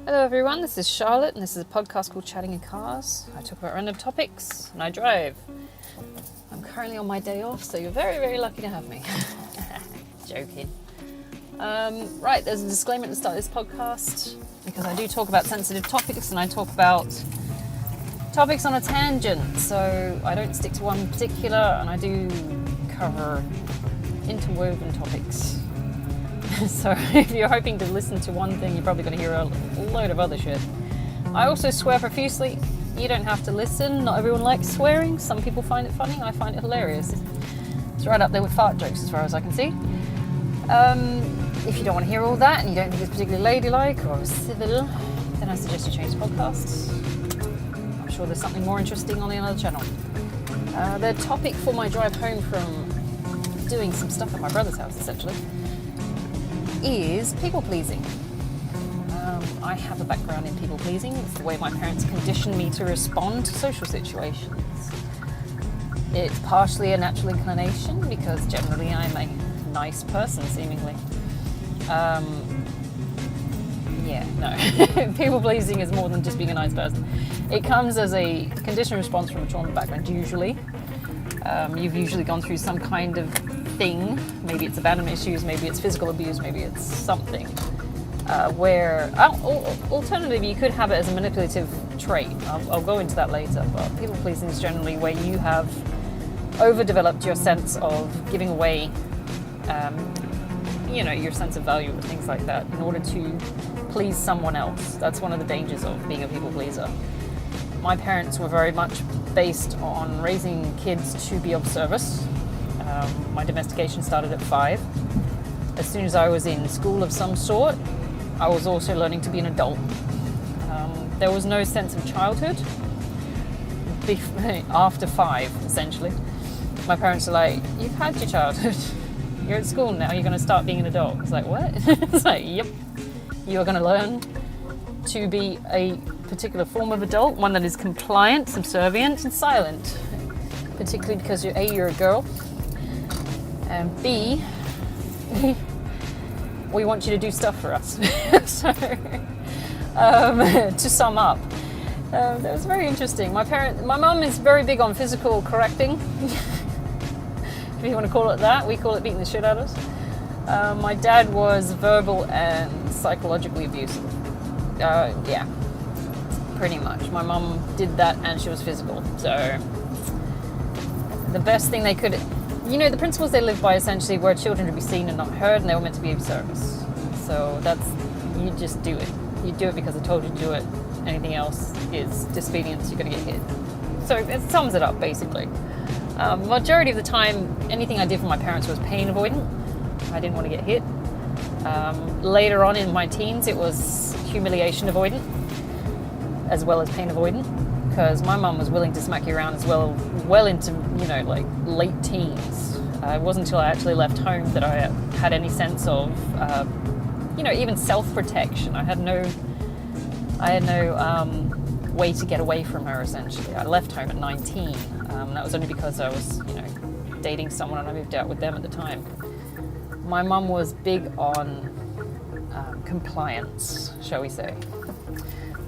Hello everyone, this is Charlotte and this is a podcast called Chatting in Cars. I talk about random topics and I drive. I'm currently on my day off, so you're very, very lucky to have me. Joking. Right, there's a disclaimer at the start of this podcast because I do talk about sensitive topics and I talk about topics on a tangent, so I don't stick to one particular and I do cover interwoven topics. So if you're hoping to listen to one thing, you're probably going to hear a load of other shit. I also swear profusely. You don't have to listen. Not everyone likes swearing. Some people find it funny. I find it hilarious. It's right up there with fart jokes as far as I can see. If you don't want to hear all that and you don't think it's particularly ladylike or civil, then I suggest you change the podcast. I'm sure there's something more interesting on the other channel. The topic for my drive home from doing some stuff at my brother's house, essentially, is people pleasing. I have a background in people pleasing. It's the way my parents conditioned me to respond to social situations. It's partially a natural inclination because generally I'm a nice person, seemingly. People pleasing is more than just being a nice person. It comes as a conditioned response from a trauma background, usually. You've usually gone through some kind of thing. Maybe it's abandonment issues, maybe it's physical abuse, maybe it's something where alternatively you could have it as a manipulative trait. I'll go into that later, but people pleasing is generally where you have overdeveloped your sense of giving away your sense of value or things like that in order to please someone else. That's one of the dangers of being a people pleaser. My parents were very much based on raising kids to be of service. My domestication started at 5. As soon as I was in school of some sort, I was also learning to be an adult. There was no sense of childhood after 5, essentially. My parents were like, "You've had your childhood. You're at school now, you're going to start being an adult." It's like, what? It's like, yep. You're going to learn to be a particular form of adult, one that is compliant, subservient, and silent. Particularly because you're a girl. And B, we want you to do stuff for us. So, to sum up, that was very interesting. My mum is very big on physical correcting, if you want to call it that. We call it beating the shit out of us. My dad was verbal and psychologically abusive. Yeah, pretty much. My mum did that and she was physical. So the best thing they could, the principles they live by essentially were children to be seen and not heard, and they were meant to be of service. So you just do it. You do it because I told you to do it. Anything else is disobedience, you're going to get hit. So it sums it up, basically. Majority of the time, anything I did for my parents was pain avoidant. I didn't want to get hit. Later on in my teens, it was humiliation avoidant, as well as pain avoidant, because my mum was willing to smack you around as well into, late teens. It wasn't until I actually left home that I had any sense of, even self-protection. I had no way to get away from her, essentially. I left home at 19. That was only because I was, dating someone and I moved out with them at the time. My mum was big on compliance, shall we say,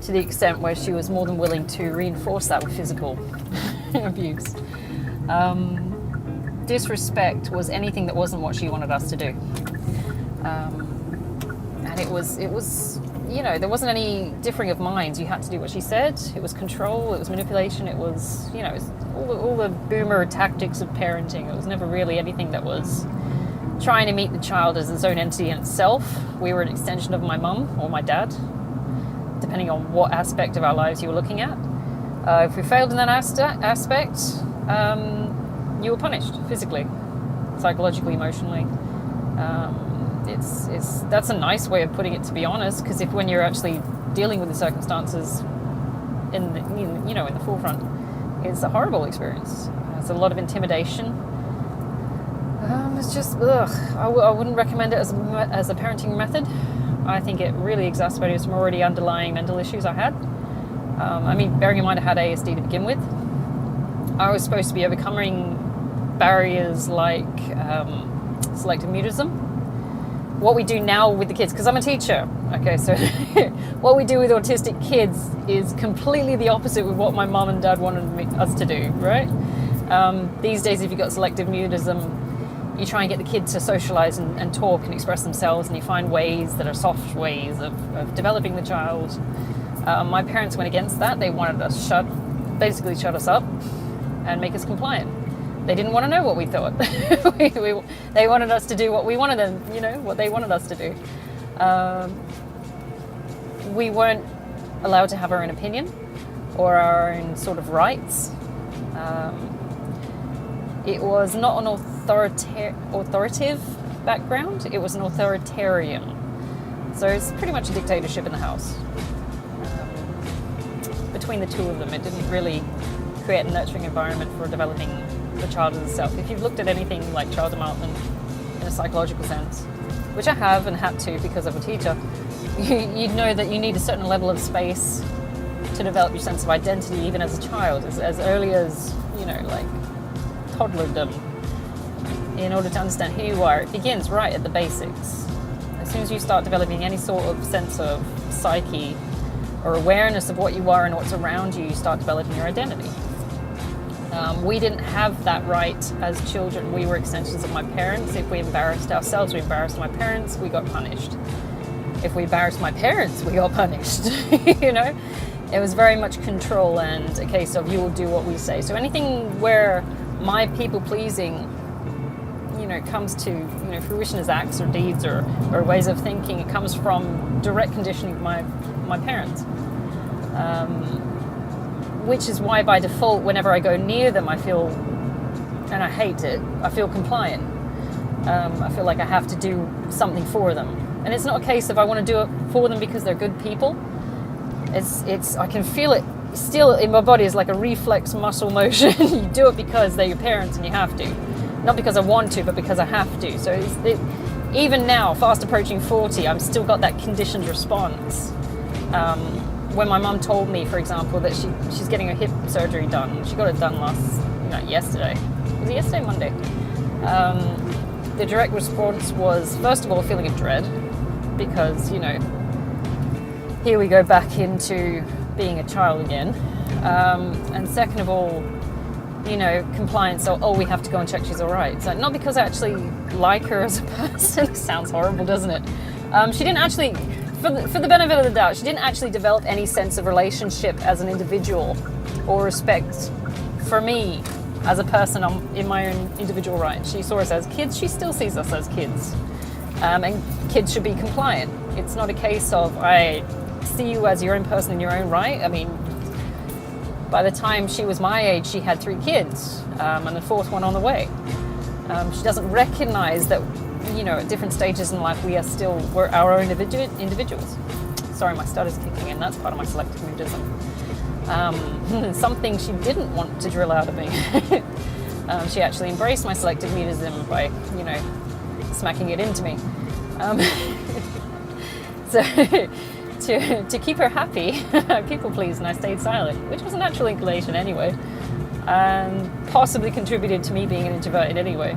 to the extent where she was more than willing to reinforce that with physical abuse. Disrespect was anything that wasn't what she wanted us to do. And it was, there wasn't any differing of minds. You had to do what she said. It was control, it was manipulation, it was, it was all the boomer tactics of parenting. It was never really anything that was trying to meet the child as its own entity in itself. We were an extension of my mum or my dad, depending on what aspect of our lives you were looking at. If we failed in that aspect, you were punished physically, psychologically, emotionally. That's a nice way of putting it, to be honest, because when you're actually dealing with the circumstances in the forefront, it's a horrible experience. It's a lot of intimidation. It's just, I wouldn't recommend it as a parenting method. I think it really exacerbated some already underlying mental issues I had. Bearing in mind I had ASD to begin with, I was supposed to be overcoming barriers like selective mutism, what we do now with the kids, because I'm a teacher, okay, so what we do with autistic kids is completely the opposite of what my mom and dad wanted us to do, right? These days, if you've got selective mutism, you try and get the kids to socialize and talk and express themselves, and you find ways that are soft ways of developing the child. My parents went against that. They wanted us basically shut us up and make us compliant. They didn't want to know what we thought. They wanted us to do what we wanted them, what they wanted us to do. We weren't allowed to have our own opinion or our own sort of rights. It was not an authoritative background, it was an authoritarian. So it's pretty much a dictatorship in the house. Between the two of them, it didn't really create a nurturing environment for developing the child as itself. If you've looked at anything like child development in a psychological sense, which I have and had to because I'm a teacher, you'd know that you need a certain level of space to develop your sense of identity even as a child, as early as, like toddlerdom, in order to understand who you are. It begins right at the basics. As soon as you start developing any sort of sense of psyche or awareness of what you are and what's around you, you start developing your identity. We didn't have that right as children. We were extensions of my parents. If we embarrassed ourselves, we embarrassed my parents, we got punished. If we embarrassed my parents, we got punished. It was very much control and a case of you will do what we say. So anything where my people pleasing, comes to fruition as acts or deeds or ways of thinking, it comes from direct conditioning of my parents. Which is why by default, whenever I go near them, I feel, and I hate it, I feel compliant. I feel like I have to do something for them. And it's not a case of I want to do it for them because they're good people. It's I can feel it still in my body as like a reflex muscle motion. You do it because they're your parents and you have to. Not because I want to, but because I have to. So even now, fast approaching 40, I've still got that conditioned response. When my mum told me, for example, that she's getting her hip surgery done, she got it done yesterday. Was it yesterday? Monday. The direct response was, first of all, a feeling of dread, because, here we go back into being a child again. And second of all, compliance, so, we have to go and check she's all right. So not because I actually like her as a person. It sounds horrible, doesn't it? She didn't actually, for the benefit of the doubt, she didn't actually develop any sense of relationship as an individual or respect for me as a person in my own individual right. She saw us as kids. She still sees us as kids. And kids should be compliant. It's not a case of I see you as your own person in your own right. I mean, by the time she was my age, she had 3 kids, and the 4th one on the way. She doesn't recognize that, at different stages in life, we're our own individuals. Sorry, my stutter's kicking in. That's part of my selective mutism. Something she didn't want to drill out of me. She actually embraced my selective mutism by, smacking it into me. So to keep her happy, people pleased, and I stayed silent, which was a natural inclination anyway, and possibly contributed to me being an introvert anyway.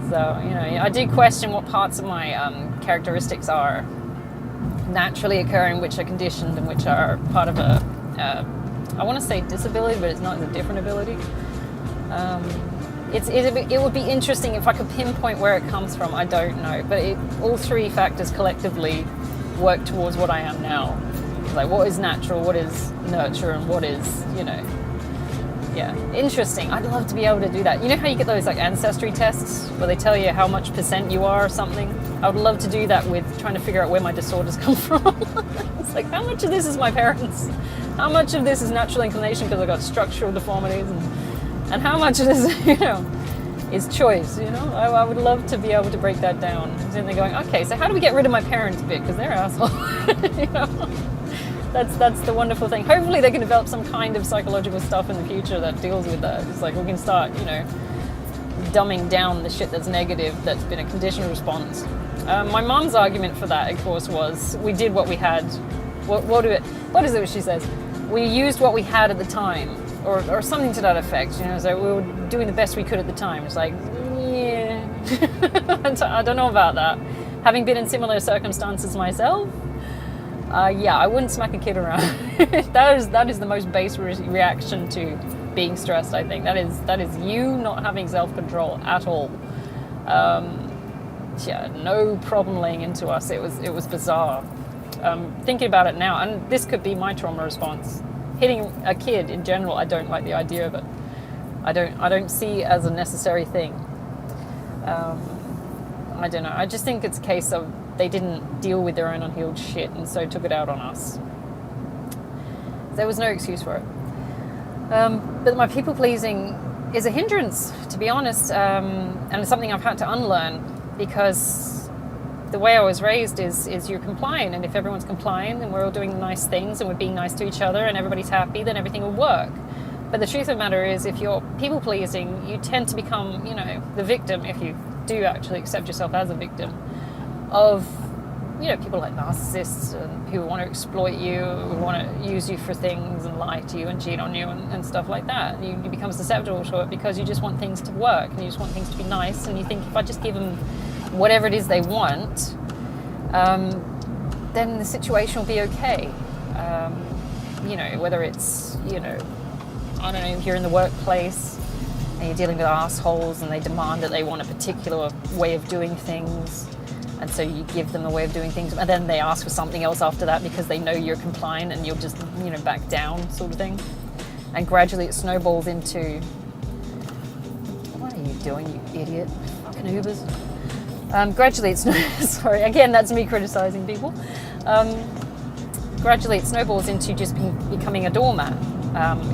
So, I do question what parts of my characteristics are naturally occurring, which are conditioned, and which are part of I want to say disability, but it's not, it's a different ability. It would be interesting if I could pinpoint where it comes from. I don't know, but all 3 factors collectively work towards what I am now. Like what is natural, what is nurture, and what is, interesting. I'd love to be able to do that. You know how you get those like ancestry tests where they tell you how much % you are or something? I would love to do that with trying to figure out where my disorders come from. It's like, how much of this is my parents? How much of this is natural inclination because I've got structural deformities, and how much of this, is choice, I would love to be able to break that down. And then they're going, okay, so how do we get rid of my parents bit? Because they're assholes. That's the wonderful thing. Hopefully they can develop some kind of psychological stuff in the future that deals with that. It's like we can start, dumbing down the shit that's negative, that's been a conditioned response. My mom's argument for that, of course, was we did what we had. What is it she says? We used what we had at the time. Or something to that effect, so we were doing the best we could at the time. It's like, yeah, I don't know about that. having been in similar circumstances myself, yeah, I wouldn't smack a kid around. that is the most base reaction to being stressed, I think. That is you not having self-control at all. Yeah, no problem laying into us. It was bizarre. Thinking about it now, and this could be my trauma response. Hitting a kid in general, I don't like the idea of it. I don't see it as a necessary thing. I don't know. I just think it's a case of they didn't deal with their own unhealed shit and so took it out on us. There was no excuse for it. But my people pleasing is a hindrance, to be honest, and it's something I've had to unlearn, because the way I was raised is you're compliant, and if everyone's compliant and we're all doing nice things and we're being nice to each other and everybody's happy, then everything will work. But the truth of the matter is, if you're people pleasing, you tend to become, the victim, if you do actually accept yourself as a victim of, people like narcissists and who want to exploit you, who want to use you for things and lie to you and cheat on you and stuff like that. You become susceptible to it because you just want things to work and you just want things to be nice, and you think, if I just give them whatever it is they want, then the situation will be okay. Whether it's, I don't know, if you're in the workplace and you're dealing with assholes and they demand that they want a particular way of doing things, and so you give them a way of doing things, and then they ask for something else after that because they know you're compliant and you'll just, back down, sort of thing. And gradually it snowballs into, what are you doing, you idiot? Fucking Ubers. Gradually it's, sorry, again, that's me criticizing people. Gradually it snowballs into just becoming a doormat.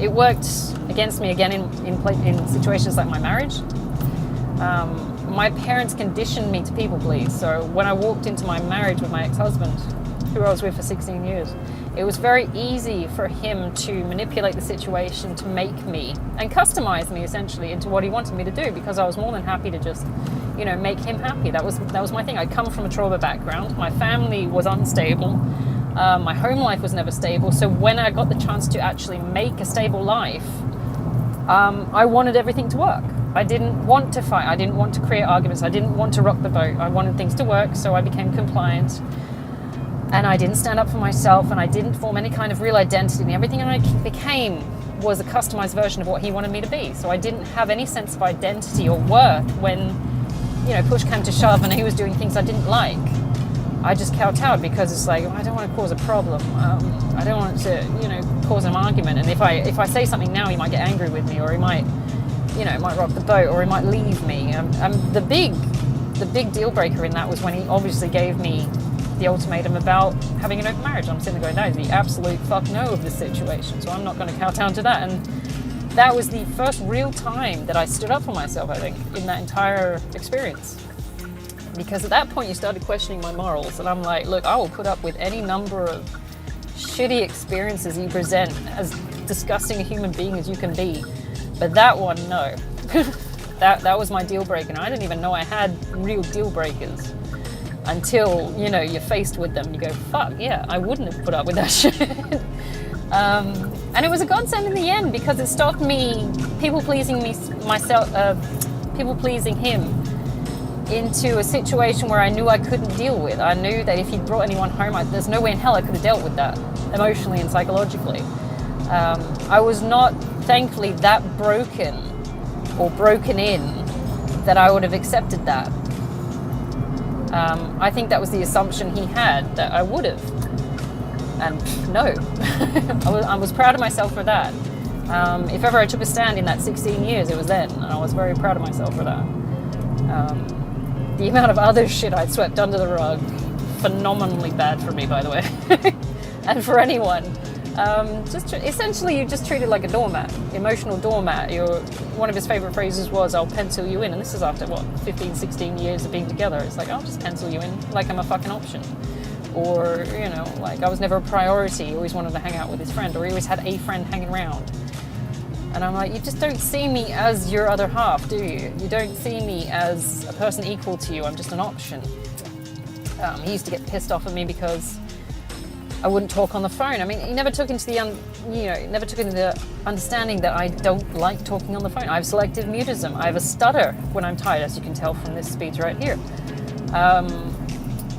It worked against me again in situations like my marriage. My parents conditioned me to people please. So when I walked into my marriage with my ex-husband, who I was with for 16 years, it was very easy for him to manipulate the situation to make me and customize me essentially into what he wanted me to do, because I was more than happy to just, make him happy. That was my thing. I come from a trauma background. My family was unstable. My home life was never stable. So when I got the chance to actually make a stable life, I wanted everything to work. I didn't want to fight. I didn't want to create arguments. I didn't want to rock the boat. I wanted things to work, so I became compliant. And I didn't stand up for myself, and I didn't form any kind of real identity. And everything I became was a customized version of what he wanted me to be. So I didn't have any sense of identity or worth when, push came to shove and he was doing things I didn't like. I just kowtowed because it's like, I don't want to cause a problem. I don't want to, cause an argument. And if I say something now, he might get angry with me, or he might, might rock the boat, or he might leave me. The big deal breaker in that was when he obviously gave me the ultimatum about having an open marriage. I'm sitting there going, that is the absolute fuck no of this situation. So I'm not going to kowtow to that. And that was the first real time that I stood up for myself, I think, in that entire experience. Because at that point you started questioning my morals, and I'm like, look, I will put up with any number of shitty experiences you present, as disgusting a human being as you can be, but that one, no. that was my deal breaker, and I didn't even know I had real deal breakers until, you're faced with them. You go, fuck, yeah, I wouldn't have put up with that shit. And it was a godsend in the end, because it stopped me people pleasing him into a situation where I knew I couldn't deal with. I knew that if he brought anyone home, there's no way in hell I could have dealt with that emotionally and psychologically. I was not, thankfully, that broken or broken in that I would have accepted that. I think that was the assumption he had, that I would have. And no, I was proud of myself for that. If ever I took a stand in that 16 years, it was then, and I was very proud of myself for that. The amount of other shit I'd swept under the rug, phenomenally bad for me, by the way, and for anyone. Essentially, you just treated like a doormat, emotional doormat. One of his favorite phrases was, I'll pencil you in. And this is after, 15, 16 years of being together. It's like, I'll just pencil you in like I'm a fucking option. Or, like I was never a priority. He always wanted to hang out with his friend, or he always had a friend hanging around. And I'm like, you just don't see me as your other half, do you? You don't see me as a person equal to you. I'm just an option. He used to get pissed off at me because I wouldn't talk on the phone. I mean, he never took into the understanding that I don't like talking on the phone. I have selective mutism. I have a stutter when I'm tired, as you can tell from this speech right here.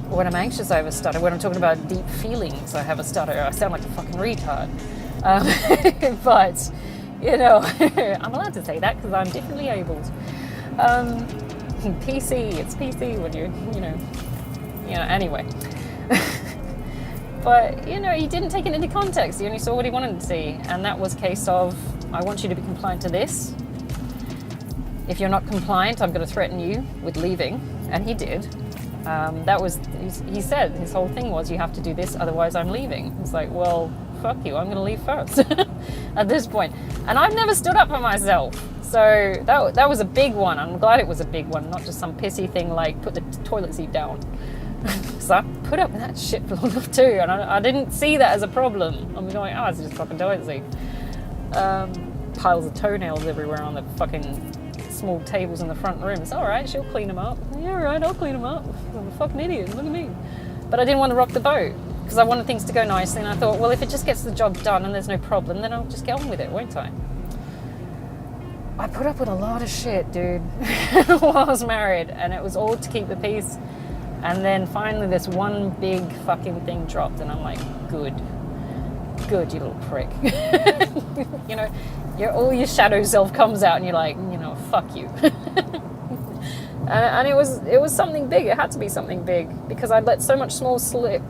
When I'm anxious, I have a stutter. When I'm talking about deep feelings, I have a stutter. I sound like a fucking retard. But, you know, I'm allowed to say that because I'm differently abled. PC, it's PC when you know, anyway. But, you know, he didn't take it into context. He only saw what he wanted to see. And that was a case of, I want you to be compliant to this. If you're not compliant, I'm going to threaten you with leaving. And he did. He said, his whole thing was, you have to do this, otherwise I'm leaving. It's like, well, fuck you, I'm going to leave first at this point. And I've never stood up for myself. So that was a big one. I'm glad it was a big one, not just some pissy thing like put the toilet seat down. So I put up with that shit for long enough too, and I didn't see that as a problem. I'm going, oh, it's just fucking toilet seat. Piles of toenails everywhere on the fucking small tables in the front room. It's all right, she'll clean them up. Yeah, all right, I'll clean them up. I'm a fucking idiot, look at me. But I didn't want to rock the boat because I wanted things to go nicely, and I thought, well, if it just gets the job done and there's no problem, then I'll just get on with it, won't I? I put up with a lot of shit, dude, while I was married, and it was all to keep the peace. And then finally this one big fucking thing dropped, and I'm like, good, you little prick. You know, all your shadow self comes out, and you're like, you know, fuck you. And it was something big. It had to be something big because I'd let so much small slip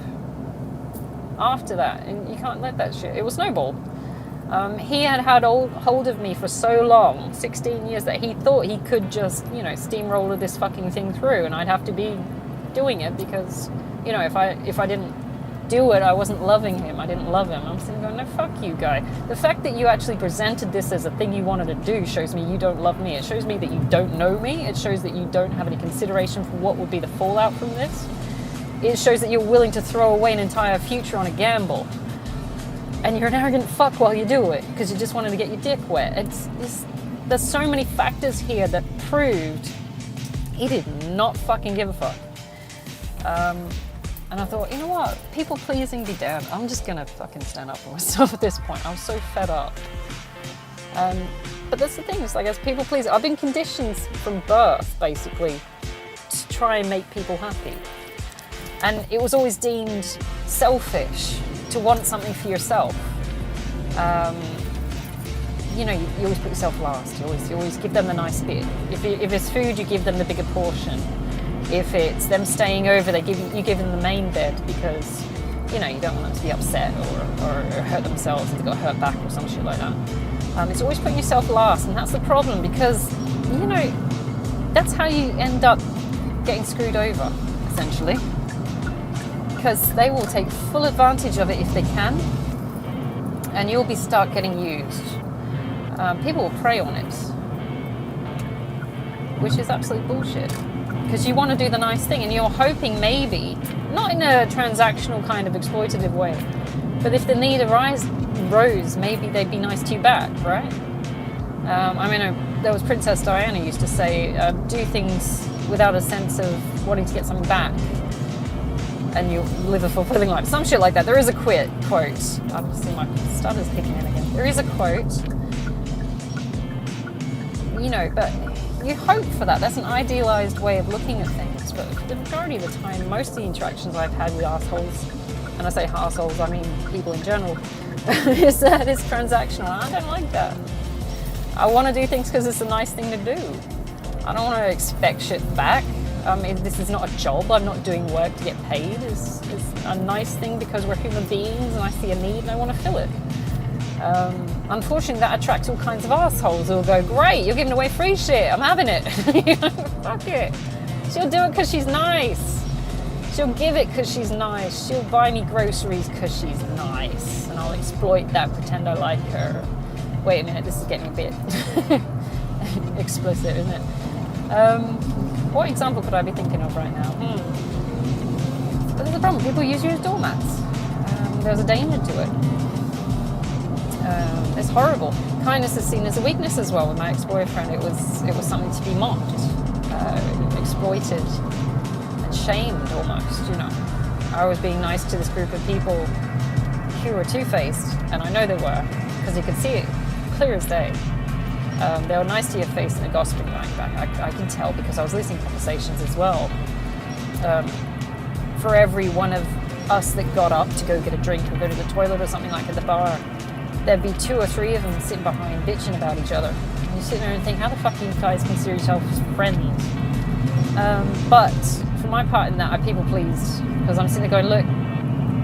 after that, and you can't let that shit. It will snowball. He had hold of me for so long, 16 years, that he thought he could just, you know, steamroller this fucking thing through, and I'd have to be doing it because, you know, if I didn't do it, I wasn't loving him. I didn't love him. I'm sitting going, no, fuck you, guy. The fact that you actually presented this as a thing you wanted to do shows me you don't love me. It shows me that you don't know me. It shows that you don't have any consideration for what would be the fallout from this. It shows that you're willing to throw away an entire future on a gamble. And you're an arrogant fuck while you do it because you just wanted to get your dick wet. There's so many factors here that proved he did not fucking give a fuck. And I thought, you know what? People pleasing be damned. I'm just gonna fucking stand up for myself at this point. I was so fed up. But that's the thing. It's like, as people pleasing, I've been conditioned from birth, basically, to try and make people happy. And it was always deemed selfish to want something for yourself. You know, you always put yourself last. You always give them the nice bit. If it's food, you give them the bigger portion. If it's them staying over, you give them the main bed because, you know, you don't want them to be upset or hurt themselves if they got hurt back or some shit like that. It's always putting yourself last, and that's the problem because, you know, that's how you end up getting screwed over, essentially. Because they will take full advantage of it if they can, and you'll be stuck getting used. People will prey on it, which is absolute bullshit. Because you want to do the nice thing, and you're hoping maybe, not in a transactional kind of exploitative way, but if the need rose, maybe they'd be nice to you back, right? I mean, there was Princess Diana used to say, do things without a sense of wanting to get something back, and you'll live a fulfilling life. Some shit like that. There is a quote. I'm seeing my stutter's kicking in again. There is a quote, you know, but you hope for that. That's an idealized way of looking at things. But the majority of the time, most of the interactions I've had with assholes, and I say assholes, I mean people in general, is that it's transactional. I don't like that. I want to do things because it's a nice thing to do. I don't want to expect shit back. This is not a job. I'm not doing work to get paid. It's a nice thing because we're human beings and I see a need and I want to fill it. Unfortunately, that attracts all kinds of assholes who will go, great, you're giving away free shit, I'm having it. Fuck it. She'll do it because she's nice. She'll give it because she's nice. She'll buy me groceries because she's nice. And I'll exploit that, pretend I like her. Wait a minute, this is getting a bit explicit, isn't it? What example could I be thinking of right now? But there's a problem. People use you as doormats. There's a danger to it. It's horrible. Kindness is seen as a weakness as well. With my ex-boyfriend, it was something to be mocked, exploited, and shamed almost. You know, I was being nice to this group of people who were two-faced, and I know they were because you could see it clear as day. They were nice to your face and they're gossiping right back. I can tell because I was listening to conversations as well. for every one of us that got up to go get a drink or go to the toilet or something like at the bar, there'd be 2 or 3 of them sitting behind bitching about each other. And you sit there and think, how the fuck do you guys consider yourselves friends? But for my part in that, I people pleased, because I'm sitting there going, look,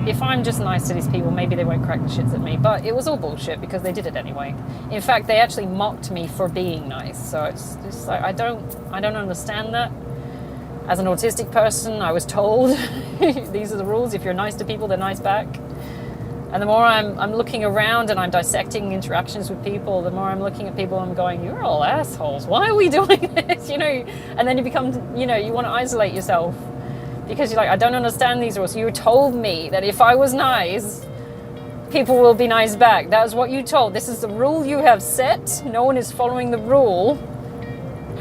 if I'm just nice to these people, maybe they won't crack the shits at me. But it was all bullshit, because they did it anyway. In fact, they actually mocked me for being nice. So it's just like, I don't understand that. As an autistic person, I was told these are the rules. If you're nice to people, they're nice back. And the more I'm looking around and I'm dissecting interactions with people, the more I'm looking at people and I'm going, you're all assholes. Why are we doing this? You know, and then you become, you know, you want to isolate yourself because you're like, I don't understand these rules. You told me that if I was nice, people will be nice back. That is what you told. This is the rule you have set. No one is following the rule.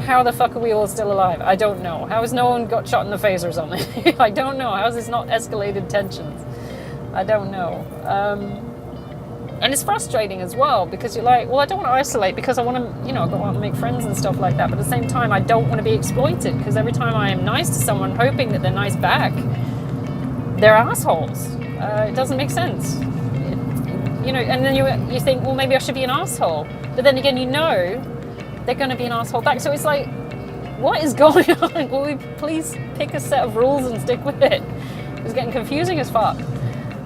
How the fuck are we all still alive? I don't know. How has no one got shot in the face or something? I don't know. How has this not escalated tensions? I don't know. And it's frustrating as well, because you're like, well, I don't want to isolate because I want to, you know, go out and make friends and stuff like that. But at the same time, I don't want to be exploited, because every time I am nice to someone, hoping that they're nice back, they're assholes. It doesn't make sense. You know, and then you think, well, maybe I should be an asshole. But then again, you know, they're going to be an asshole back. So it's like, what is going on? Will we please pick a set of rules and stick with it? It's getting confusing as fuck.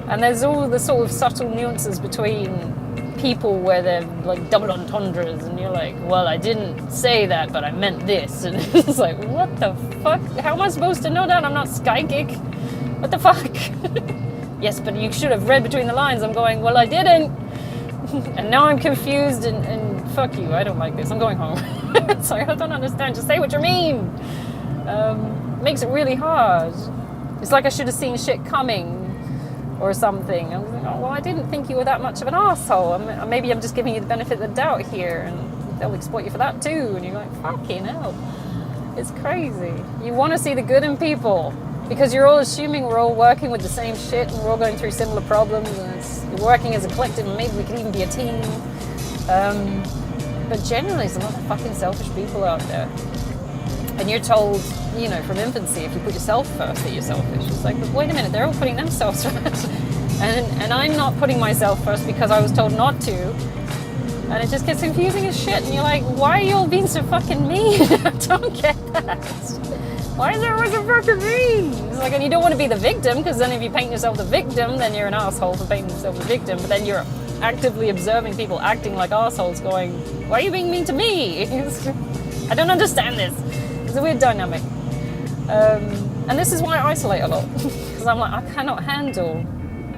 And there's all the sort of subtle nuances between people where they're like double entendres, and you're like, well, I didn't say that, but I meant this. And it's like, what the fuck? How am I supposed to know that? I'm not psychic. What the fuck? Yes, but you should have read between the lines. I'm going, well, I didn't. And now I'm confused and fuck you, I don't like this. I'm going home. It's like, I don't understand. Just say what you mean. Makes it really hard. It's like I should have seen shit coming or something. I was like, oh, well, I didn't think you were that much of an asshole. Maybe I'm just giving you the benefit of the doubt here, and they'll exploit you for that too. And you're like, fucking hell. It's crazy. You want to see the good in people, because you're all assuming we're all working with the same shit and we're all going through similar problems, and you're working as a collective, and maybe we could even be a team. But generally, there's a lot of fucking selfish people out there. And you're told, you know, from infancy, if you put yourself first, that you're selfish. It's like, but wait a minute, they're all putting themselves first. And I'm not putting myself first because I was told not to. And it just gets confusing as shit. And you're like, why are you all being so fucking mean? I don't get that. Why is everyone so fucking mean? It's like, and you don't want to be the victim, because then if you paint yourself the victim, then you're an asshole for painting yourself the victim. But then you're actively observing people acting like assholes, going, why are you being mean to me? I don't understand this. It's a weird dynamic. And this is why I isolate a lot. Because I'm like, I cannot handle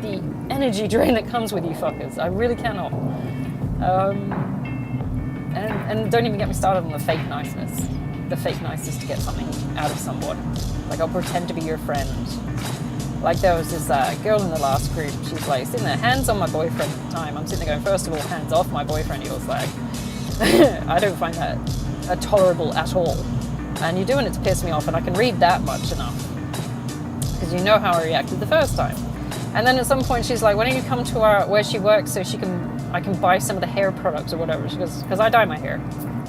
the energy drain that comes with you fuckers. I really cannot. And don't even get me started on the fake niceness. The fake niceness to get something out of someone. Like, I'll pretend to be your friend. Like, there was this girl in the last group. She's like sitting there, hands on my boyfriend at the time. I'm sitting there going, first of all, hands off my boyfriend, you like. I don't find that tolerable at all. And you're doing it to piss me off, and I can read that much enough. Because you know how I reacted the first time. And then at some point she's like, why don't you come to where she works so I can buy some of the hair products or whatever. She goes, because I dye my hair.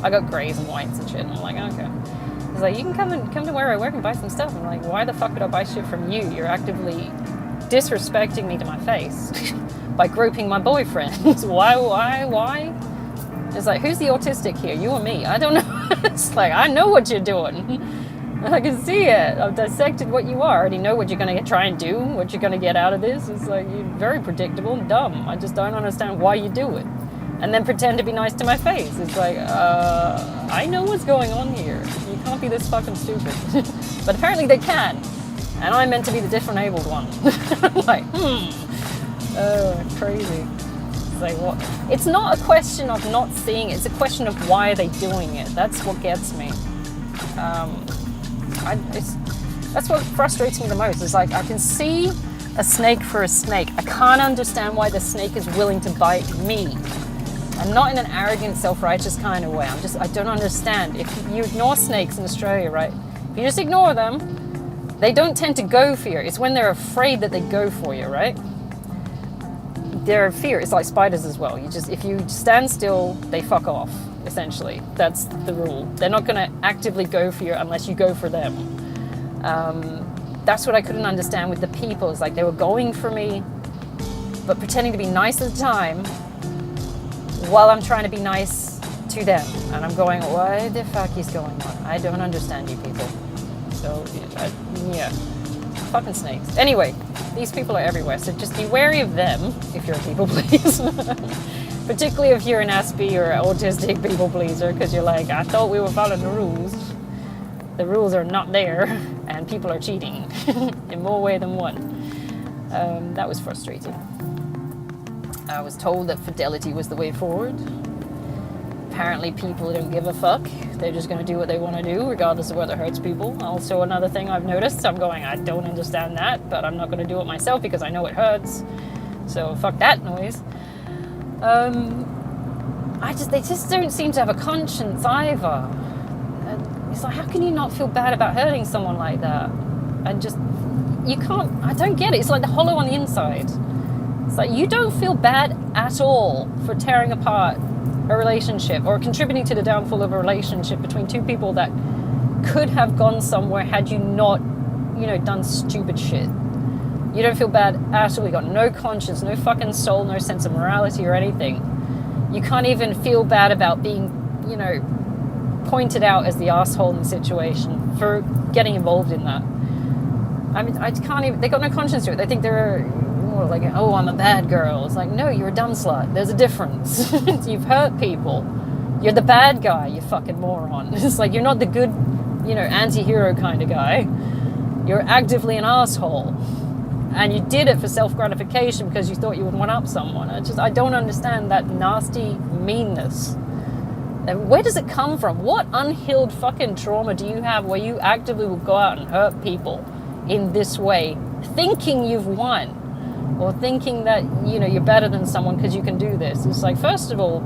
I got grays and whites and shit. And I'm like, okay. She's like, you can come to where I work and buy some stuff. I'm like, why the fuck would I buy shit from you? You're actively disrespecting me to my face by groping my boyfriend. Why? It's like, who's the autistic here? You or me? I don't know. It's like, I know what you're doing. I can see it. I've dissected what you are. I already know what you're going to try and do, what you're going to get out of this. It's like, you're very predictable and dumb. I just don't understand why you do it. And then pretend to be nice to my face. It's like, I know what's going on here. You can't be this fucking stupid. But apparently they can. And I'm meant to be the disabled one. I'm like, crazy. Like, what? It's not a question of not seeing it. It's a question of why are they doing it. That's what gets me. That's what frustrates me the most. It's like, I can see a snake for a snake. I can't understand why the snake is willing to bite me. And not in an arrogant, self-righteous kind of way. I don't understand. If you ignore snakes in Australia, right? If you just ignore them, they don't tend to go for you. It's when they're afraid that they go for you, right? Their fear, it's like spiders as well. If you stand still, they fuck off, essentially. That's the rule. They're not going to actively go for you unless you go for them. that's what I couldn't understand with the people. It's like they were going for me, but pretending to be nice at the time while I'm trying to be nice to them. And I'm going, what the fuck is going on? I don't understand you people. So, yeah. Fucking snakes. Anyway, these people are everywhere, so just be wary of them if you're a people pleaser. Particularly if you're an Aspie or an autistic people pleaser, because you're like, I thought we were following the rules. The rules are not there, and people are cheating in more way than one. That was frustrating. I was told that fidelity was the way forward. Apparently people don't give a fuck. They're just going to do what they want to do, regardless of whether it hurts people. Also, another thing I've noticed, I'm going, I don't understand that, but I'm not going to do it myself because I know it hurts. So fuck that noise. They just don't seem to have a conscience either. And it's like, how can you not feel bad about hurting someone like that? And just, you can't, I don't get it. It's like the hollow on the inside. It's like, you don't feel bad at all for tearing apart a relationship or contributing to the downfall of a relationship between two people that could have gone somewhere had you not, done stupid shit. You don't feel bad at all. You got no conscience, no fucking soul, no sense of morality or anything. You can't even feel bad about being, pointed out as the asshole in the situation for getting involved in that. I mean, I can't even, they got no conscience to it. They think they're more like, oh, I'm a bad girl. It's like, no, you're a dumb slut. There's a difference. You've hurt people. You're the bad guy, you fucking moron. It's like, you're not the good, anti-hero kind of guy. You're actively an asshole. And you did it for self-gratification because you thought you would one-up someone. I don't understand that nasty meanness. And where does it come from? What unhealed fucking trauma do you have where you actively will go out and hurt people in this way, thinking you've won? Or thinking that, you're better than someone because you can do this. It's like, first of all,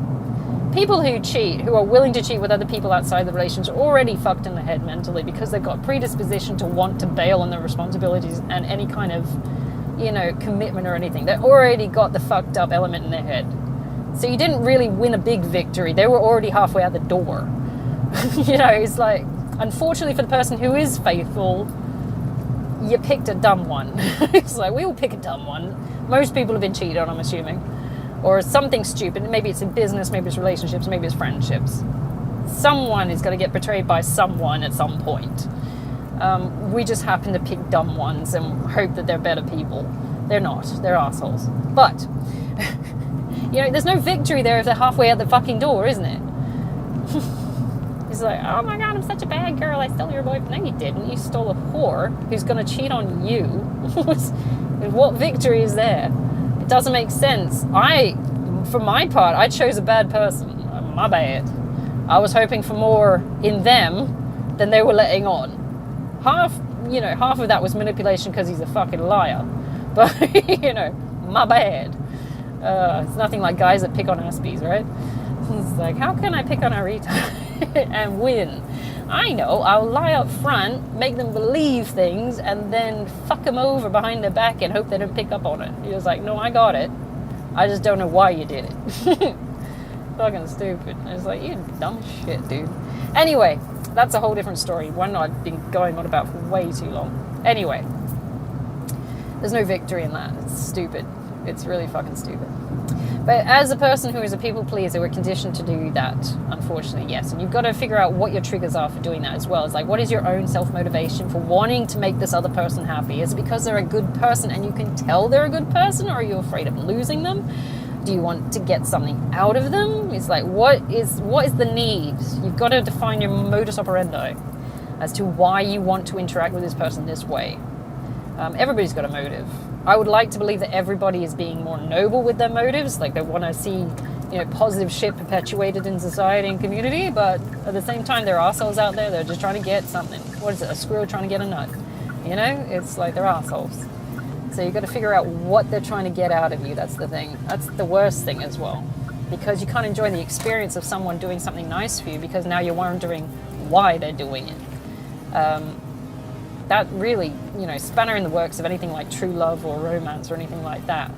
people who cheat, who are willing to cheat with other people outside the relationship, are already fucked in the head mentally because they've got predisposition to want to bail on their responsibilities and any kind of, commitment or anything. They've already got the fucked up element in their head. So you didn't really win a big victory. They were already halfway out the door. It's like, unfortunately for the person who is faithful, you picked a dumb one. It's like, we all pick a dumb one. Most people have been cheated on, I'm assuming. Or something stupid. Maybe it's in business, maybe it's relationships, maybe it's friendships. Someone is going to get betrayed by someone at some point. We just happen to pick dumb ones and hope that they're better people. They're not. They're assholes. But, there's no victory there if they're halfway out the fucking door, isn't it? It's like, oh my God, I'm such a bad girl. I stole your boyfriend. No, you didn't. You stole a whore who's going to cheat on you. What victory is there? It doesn't make sense. For my part, I chose a bad person. My bad. I was hoping for more in them than they were letting on. Half of that was manipulation because he's a fucking liar. But, my bad. It's nothing like guys that pick on Aspies, right? It's like, how can I pick on a retard and win? I know, I'll lie up front, make them believe things, and then fuck them over behind their back and hope they don't pick up on it. He was like, no, I got it. I just don't know why you did it. Fucking stupid. It's like, you dumb shit, dude. Anyway, that's a whole different story. One I've been going on about for way too long. Anyway, there's no victory in that. It's stupid. It's really fucking stupid. But as a person who is a people pleaser, we're conditioned to do that, unfortunately, yes. And you've got to figure out what your triggers are for doing that as well. It's like, what is your own self-motivation for wanting to make this other person happy? Is it because they're a good person and you can tell they're a good person, or are you afraid of losing them? Do you want to get something out of them? It's like, what is the need? You've got to define your modus operandi as to why you want to interact with this person this way. Everybody's got a motive. I would like to believe that everybody is being more noble with their motives, like they want to see, positive shit perpetuated in society and community, but at the same time, there are assholes out there that are just trying to get something. What is it, a squirrel trying to get a nut? It's like they're assholes. So you've got to figure out what they're trying to get out of you. That's the thing. That's the worst thing as well, because you can't enjoy the experience of someone doing something nice for you because now you're wondering why they're doing it. That really, spanner in the works of anything like true love or romance or anything like that.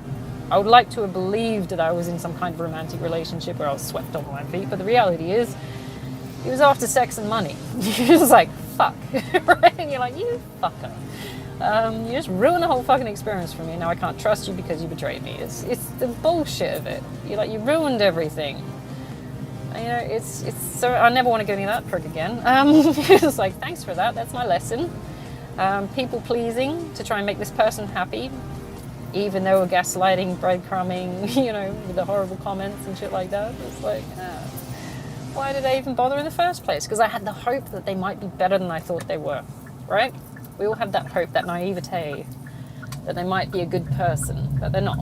I would like to have believed that I was in some kind of romantic relationship where I was swept off my feet, but the reality is, it was after sex and money. It was like, fuck, right? And you're like, you fucker. You just ruined the whole fucking experience for me. Now I can't trust you because you betrayed me. It's the bullshit of it. You ruined everything. It's so I never want to go near that prick again. It's like, thanks for that. That's my lesson. People pleasing to try and make this person happy, even though we're gaslighting, breadcrumbing, with the horrible comments and shit like that. It's like, why did I even bother in the first place? Because I had the hope that they might be better than I thought they were, right? We all have that hope, that naivete, that they might be a good person, but they're not.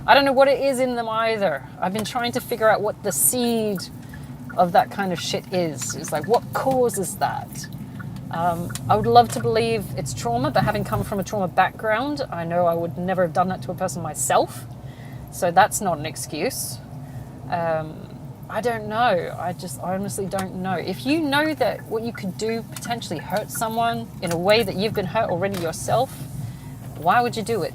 I don't know what it is in them either. I've been trying to figure out what the seed of that kind of shit is. It's like, what causes that? I would love to believe it's trauma, but having come from a trauma background, I know I would never have done that to a person myself. So that's not an excuse. I don't know. I honestly don't know. If you know that what you could do potentially hurt someone in a way that you've been hurt already yourself, why would you do it?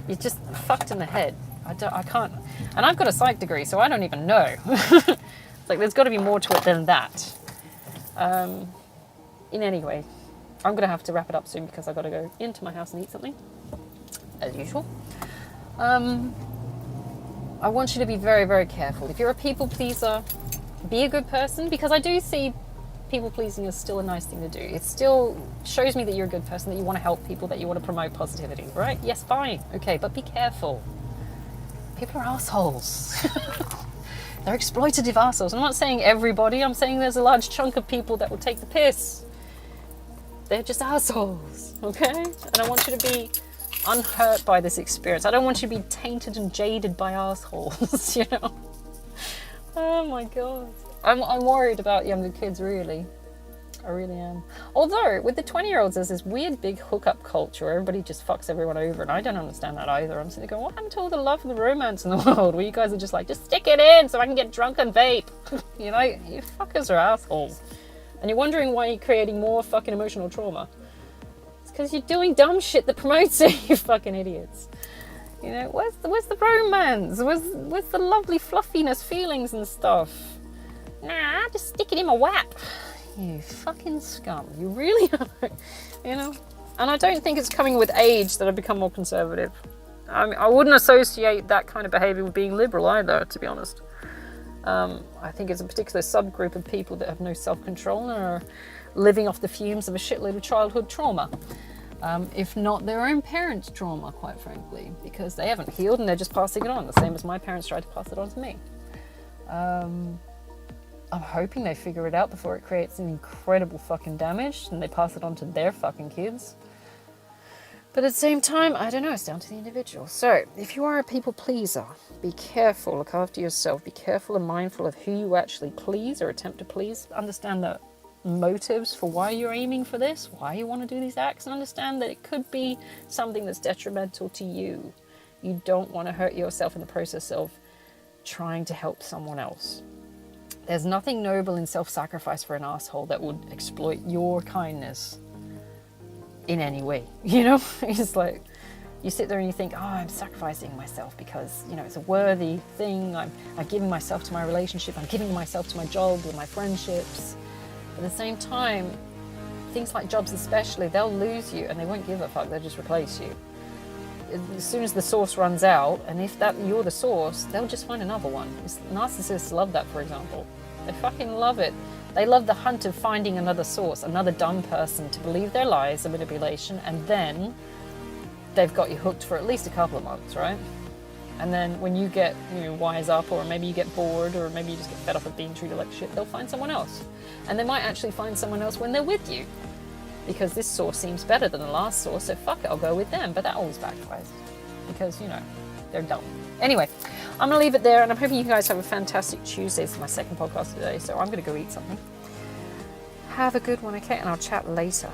You're just fucked in the head. I can't. And I've got a psych degree, so I don't even know. It's like, there's got to be more to it than that. In any way, I'm going to have to wrap it up soon because I've got to go into my house and eat something, as usual. I want you to be very, very careful. If you're a people pleaser, be a good person, because I do see people pleasing is still a nice thing to do. It still shows me that you're a good person, that you want to help people, that you want to promote positivity, right? Yes, fine. Okay, but be careful. People are assholes. They're exploitative assholes. I'm not saying everybody. I'm saying there's a large chunk of people that will take the piss. They're just assholes, okay? And I want you to be unhurt by this experience. I don't want you to be tainted and jaded by assholes, Oh my God. I'm worried about younger kids, really. I really am. Although, with the 20-year-olds, there's this weird big hookup culture where everybody just fucks everyone over, and I don't understand that either. I'm sitting there going, what happened to all the love and the romance in the world? Where you guys are just like, just stick it in so I can get drunk and vape. You fuckers are assholes. And you're wondering why you're creating more fucking emotional trauma. It's because you're doing dumb shit that promotes it, you fucking idiots. Where's the romance? Where's the lovely fluffiness, feelings and stuff? Nah, just stick it in my wap. You fucking scum. You really are, And I don't think it's coming with age that I've become more conservative. I wouldn't associate that kind of behaviour with being liberal either, to be honest. I think it's a particular subgroup of people that have no self-control and are living off the fumes of a shitload of childhood trauma. If not their own parents' trauma, quite frankly, because they haven't healed and they're just passing it on, the same as my parents tried to pass it on to me. I'm hoping they figure it out before it creates an incredible fucking damage and they pass it on to their fucking kids. But at the same time, I don't know, it's down to the individual. So, if you are a people pleaser, be careful, look after yourself, be careful and mindful of who you actually please or attempt to please. Understand the motives for why you're aiming for this, why you want to do these acts, and understand that it could be something that's detrimental to you. You don't want to hurt yourself in the process of trying to help someone else. There's nothing noble in self-sacrifice for an asshole that would exploit your kindness in any way, It's like, you sit there and you think, oh, I'm sacrificing myself because, it's a worthy thing. I'm giving myself to my relationship. I'm giving myself to my job or my friendships. But at the same time, things like jobs especially, they'll lose you and they won't give a fuck. They'll just replace you. As soon as the source runs out, and if you're the source, they'll just find another one. Narcissists love that, for example. They fucking love it. They love the hunt of finding another source, another dumb person to believe their lies and manipulation, and then they've got you hooked for at least a couple of months, right? And then when you get wise up, or maybe you get bored, or maybe you just get fed up of being treated like shit, they'll find someone else. And they might actually find someone else when they're with you, because this source seems better than the last source, so fuck it, I'll go with them. But that always backfires, because, they're dumb. Anyway, I'm going to leave it there, and I'm hoping you guys have a fantastic Tuesday. This is my second podcast today, so I'm going to go eat something. Have a good one, okay? And I'll chat later.